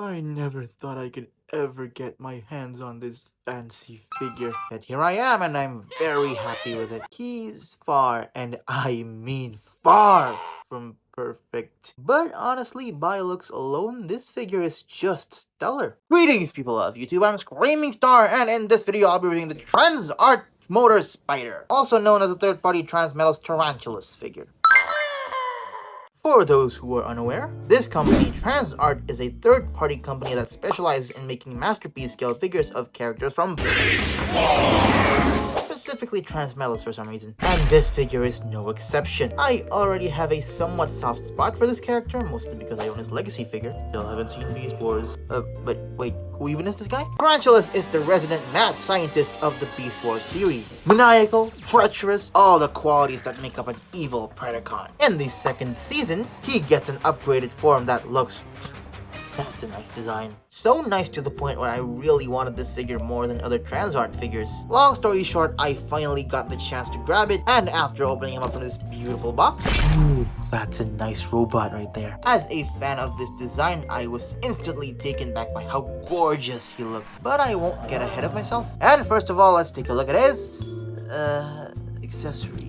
I never thought I could ever get my hands on this fancy figure. Yet here I am and I'm very happy with it. He's far, and I mean far from perfect. But honestly, by looks alone, this figure is just stellar. Greetings people of YouTube, I'm Screaming Star, and in this video I'll be reviewing the TransArt Motor Spider, also known as the third-party transmetals Tarantulas figure. For those who are unaware, this company, TransArt, is a third-party company that specializes in making masterpiece scale figures of characters from specifically transmetals for some reason. And this figure is no exception. I already have a somewhat soft spot for this character, mostly because I own his legacy figure. Still haven't seen Beast Wars. But wait, who even is this guy? Tarantulas is the resident mad scientist of the Beast Wars series. Maniacal, treacherous, all the qualities that make up an evil Predacon. In the second season, he gets an upgraded form that looks... that's a nice design. So nice to the point where I really wanted this figure more than other TransArt figures. Long story short, I finally got the chance to grab it, and after opening him up from this beautiful box, ooh, that's a nice robot right there. As a fan of this design, I was instantly taken back by how gorgeous he looks. But I won't get ahead of myself. And first of all, let's take a look at his... accessories.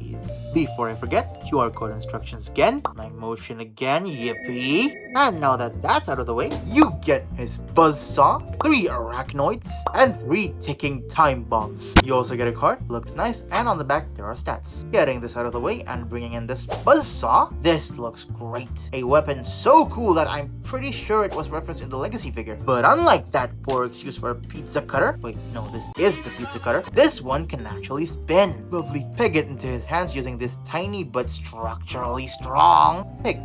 Before I forget, QR code instructions again, my motion again, yippee. And now that that's out of the way, you get his buzzsaw, 3 arachnoids, and 3 ticking time bombs. You also get a card, looks nice, and on the back there are stats. Getting this out of the way and bringing in this buzzsaw, this looks great. A weapon so cool that I'm pretty sure it was referenced in the legacy figure. But unlike that poor excuse for a pizza cutter, wait, no, this is the pizza cutter, this one can actually spin. Lovely. Peg it into his hands using this tiny but structurally strong peg.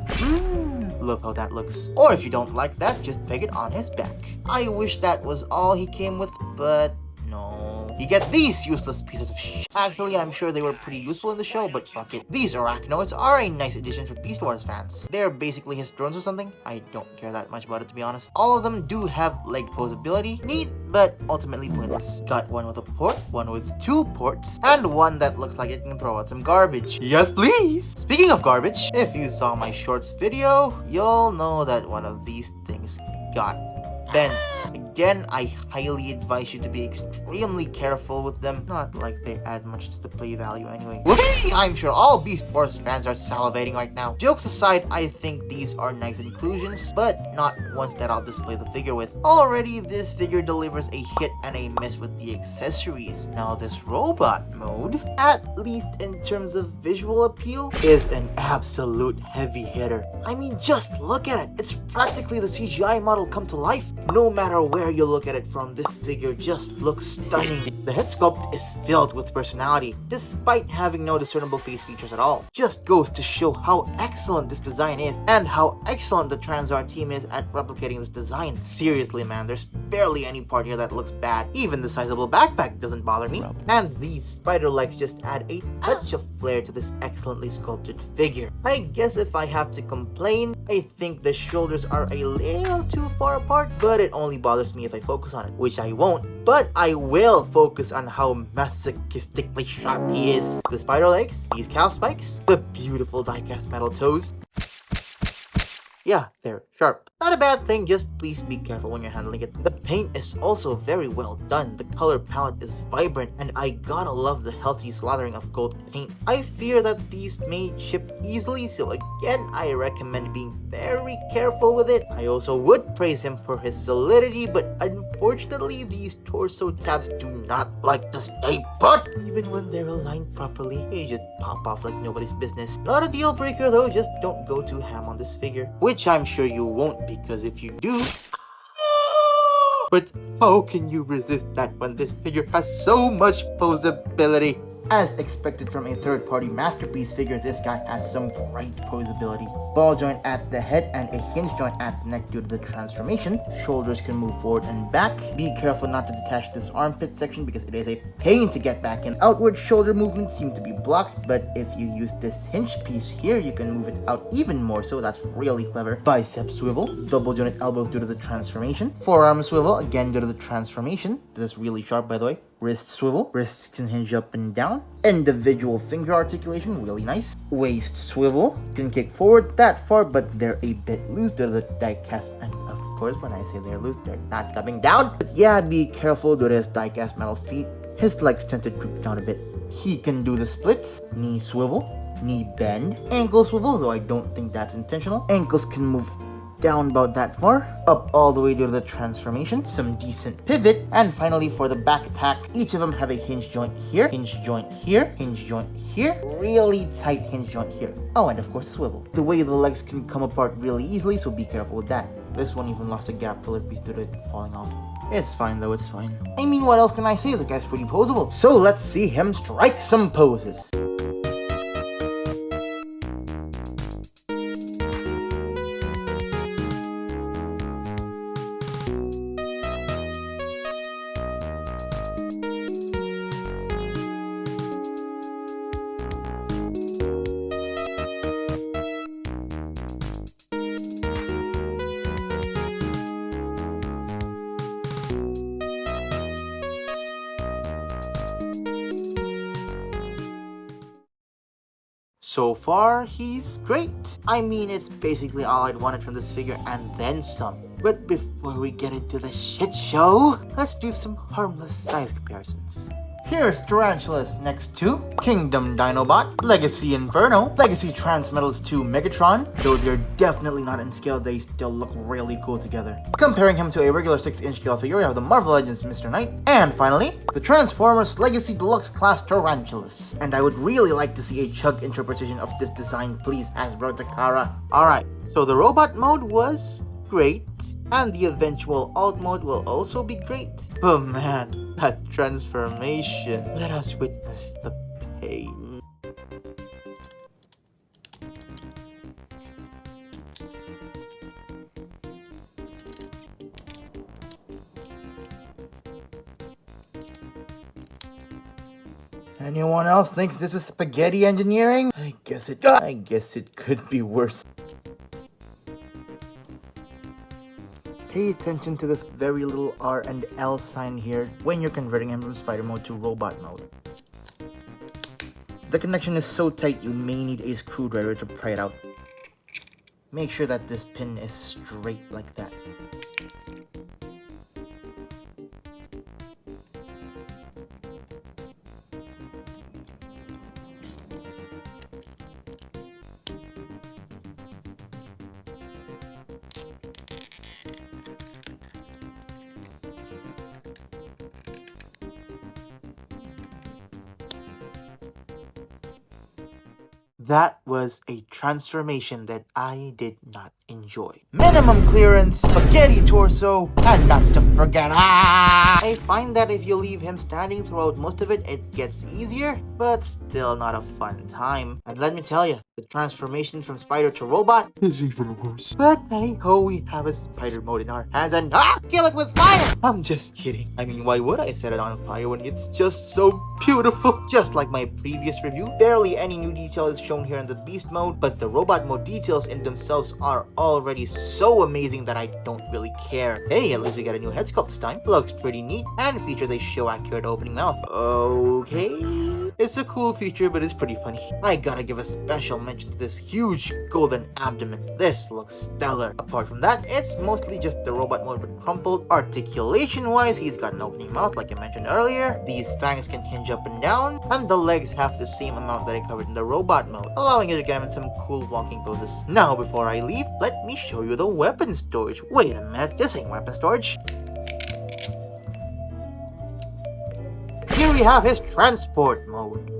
Love how that looks. Or if you don't like that, just peg it on his back. I wish that was all he came with, but no. You get these useless pieces of shit. Actually, I'm sure they were pretty useful in the show, but fuck it. These arachnoids are a nice addition for Beast Wars fans. They're basically his drones or something. I don't care that much about it, to be honest. All of them do have leg pose ability. Neat, but ultimately pointless. Got one with a port, one with 2 ports, and one that looks like it can throw out some garbage. Yes, please! Speaking of garbage, if you saw my shorts video, you'll know that one of these things got bent. Again, I highly advise you to be extremely careful with them. Not like they add much to the play value anyway. Whee! I'm sure all Beast Wars fans are salivating right now. Jokes aside, I think these are nice inclusions, but not ones that I'll display the figure with. Already, this figure delivers a hit and a miss with the accessories. Now this robot mode, at least in terms of visual appeal, is an absolute heavy hitter. I mean, just look at it. It's practically the CGI model come to life. No matter where you look at it from, this figure just looks stunning. The head sculpt is filled with personality, despite having no discernible face features at all. Just goes to show how excellent this design is, and how excellent the TransArt team is at replicating this design. Seriously man, there's barely any part here that looks bad. Even the sizable backpack doesn't bother me. And these spider legs just add a touch of flair to this excellently sculpted figure. I guess if I have to complain, I think the shoulders are a little too far apart, but it only bothers me if I focus on it, which I won't, but I will focus on how masochistically sharp he is. The spider legs, these calf spikes, the beautiful die-cast metal toes. Yeah, they're sharp. Not a bad thing, just please be careful when you're handling it. The paint is also very well done. The color palette is vibrant, and I gotta love the healthy slathering of gold paint. I fear that these may chip easily, so again, I recommend being very careful with it. I also would praise him for his solidity, but unfortunately, these torso tabs do not like to stay put. Even when they're aligned properly, they just pop off like nobody's business. Not a deal breaker though, just don't go too ham on this figure. Which I'm sure you won't, because if you do... But how can you resist that when this figure has so much posability? As expected from a third-party masterpiece figure, this guy has some great posability. Ball joint at the head and a hinge joint at the neck due to the transformation. Shoulders can move forward and back. Be careful not to detach this armpit section because it is a pain to get back in. Outward shoulder movements seem to be blocked, but if you use this hinge piece here, you can move it out even more, so that's really clever. Bicep swivel, double jointed elbows due to the transformation. Forearm swivel, again due to the transformation. This is really sharp, by the way. Wrist swivel, wrists can hinge up and down. Individual finger articulation, really nice. Waist swivel, can kick forward that far, but they're a bit loose due to the die cast and of course, when I say they're loose, they're not coming down. But yeah, be careful with his die-cast metal feet. His legs tend to droop down a bit. He can do the splits, knee swivel, knee bend, ankle swivel, though I don't think that's intentional. Ankles can move down about that far, up all the way to the transformation, some decent pivot, and finally for the backpack, each of them have a hinge joint here, hinge joint here, hinge joint here, really tight hinge joint here. Oh, and of course the swivel. The way the legs can come apart really easily, so be careful with that. This one even lost a gap filler piece due to it falling off. It's fine though, it's fine. I mean, what else can I say? The guy's pretty posable. So let's see him strike some poses. So far, he's great. I mean, it's basically all I'd wanted from this figure and then some. But before we get into the shit show, let's do some harmless size comparisons. Here's Tarantulas next to Kingdom Dinobot, Legacy Inferno, Legacy Transmetals 2 Megatron, though they're definitely not in scale, they still look really cool together. Comparing him to a regular 6-inch scale figure, we have the Marvel Legends Mr. Knight, and finally, the Transformers Legacy Deluxe Class Tarantulas. And I would really like to see a chug interpretation of this design, please, Hasbro Takara. Alright, so the robot mode was great, and the eventual alt mode will also be great. But man, that transformation, let us witness the pain. Anyone else thinks this is spaghetti engineering? I guess it could be worse. Pay attention to this very little R and L sign here when you're converting him from spider mode to robot mode. The connection is so tight you may need a screwdriver to pry it out. Make sure that this pin is straight like that. That was a transformation that I did not enjoy. Minimum clearance, spaghetti torso, and not to forget, I find that if you leave him standing throughout most of it, it gets easier, but still not a fun time. And let me tell you, the transformation from spider to robot is even worse. But hey ho, we have a spider mode in our hands and kill it with fire! I'm just kidding. I mean, why would I set it on fire when it's just so beautiful? Just like my previous review, barely any new detail is shown here in the beast mode, but the robot mode details in themselves are already so amazing that I don't really care. Hey, at least we got a new head sculpt this time. Looks pretty neat and features a show accurate opening mouth. Okay, it's a cool feature, but it's pretty funny. I gotta give a special mention to this huge golden abdomen. This looks stellar. Apart from that, it's mostly just the robot mode but crumpled. Articulation wise, he's got an opening mouth like I mentioned earlier. These fangs can hinge up and down, and the legs have the same amount that I covered in the robot mode, allowing you to get him in some cool walking poses. Now before I leave, let me show you the weapon storage. Wait a minute, this ain't weapon storage. Here we have his transport mode.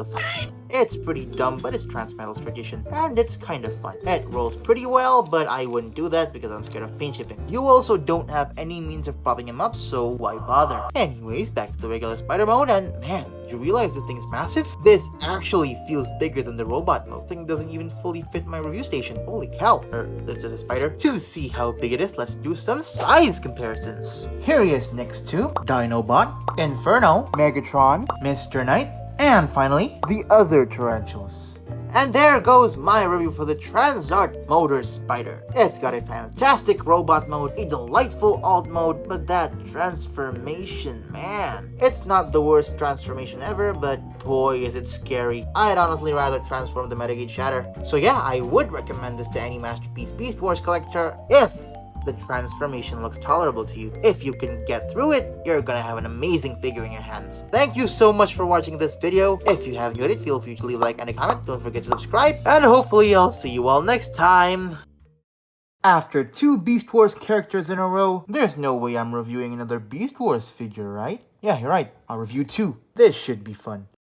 It's pretty dumb, but it's transmetals tradition, and it's kind of fun. It rolls pretty well, but I wouldn't do that because I'm scared of paint shipping. You also don't have any means of propping him up, so why bother? Anyways, back to the regular spider mode, and man, you realize this thing is massive? This actually feels bigger than the robot mode. Thing doesn't even fully fit my review station. Holy cow. This is a spider. To see how big it is, let's do some size comparisons. Here he is next to Dinobot, Inferno, Megatron, Mr. Knight, and finally, the other tarantulas. And there goes my review for the TransArt Motor Spider. It's got a fantastic robot mode, a delightful alt mode, but that transformation, man. It's not the worst transformation ever, but boy is it scary. I'd honestly rather transform the Metagate Shatter. So yeah, I would recommend this to any Masterpiece Beast Wars collector if the transformation looks tolerable to you. If you can get through it, you're gonna have an amazing figure in your hands. Thank you so much for watching this video. If you have enjoyed it, feel free to leave a like and a comment. Don't forget to subscribe, and hopefully I'll see you all next time. After 2 Beast Wars characters in a row, there's no way I'm reviewing another Beast Wars figure, right? Yeah, you're right. I'll review 2. This should be fun.